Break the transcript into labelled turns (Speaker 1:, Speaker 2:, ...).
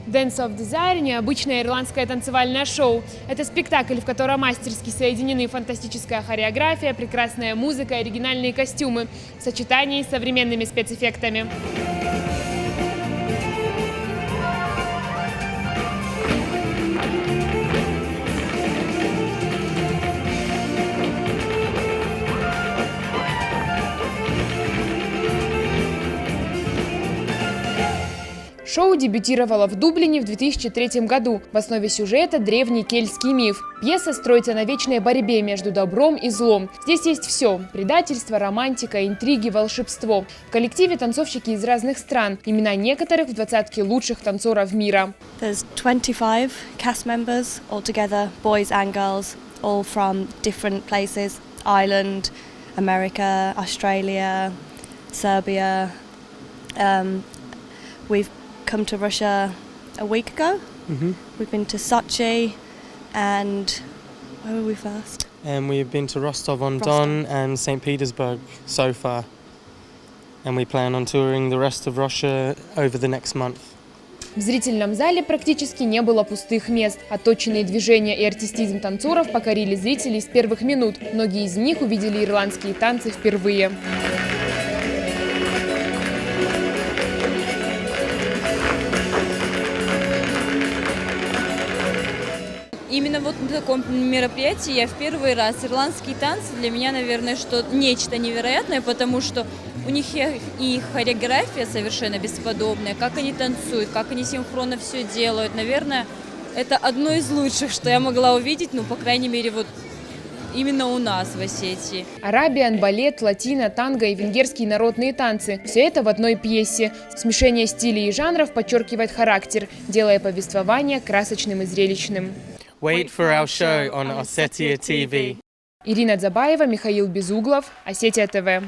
Speaker 1: Dance of Desire – необычное ирландское танцевальное шоу. Это спектакль, в котором мастерски соединены фантастическая хореография, прекрасная музыка и оригинальные костюмы в сочетании с современными спецэффектами. Шоу дебютировало в Дублине в 2003 году. В основе сюжета древний кельтский миф. Пьеса строится на вечной борьбе между добром и злом. Здесь есть все – предательство, романтика, интриги, волшебство. В коллективе танцовщики из разных стран. Имена некоторых в двадцатке лучших танцоров мира.
Speaker 2: There's 25 cast members altogether, boys and girls, all from different places: Ireland, America, Australia, Serbia. We've come to Russia a week ago. We've been to Sochi, and where were we first?
Speaker 3: And we've been to Rostov-on-Don and St. Petersburg so far. And we plan on touring the rest of Russia over the next month.
Speaker 1: В зрительном зале практически не было пустых мест. Отточенные движения и артистизм танцоров покорили зрителей с первых минут. Многие из них увидели ирландские танцы впервые.
Speaker 4: Именно вот на таком мероприятии я в первый раз. Ирландские танцы для меня, наверное, что нечто невероятное, потому что у них и хореография совершенно бесподобная, как они танцуют, как они синхронно все делают. Наверное, это одно из лучших, что я могла увидеть, ну, по крайней мере, вот именно у нас в Осетии.
Speaker 1: Арабиан, балет, латино, танго и венгерские народные танцы – все это в одной пьесе. Смешение стилей и жанров подчеркивает характер, делая повествование красочным и зрелищным.
Speaker 3: Wait for our show on Ossetia TV.
Speaker 1: Ирина Дзабаева, Михаил Безуглов, Осетия ТВ.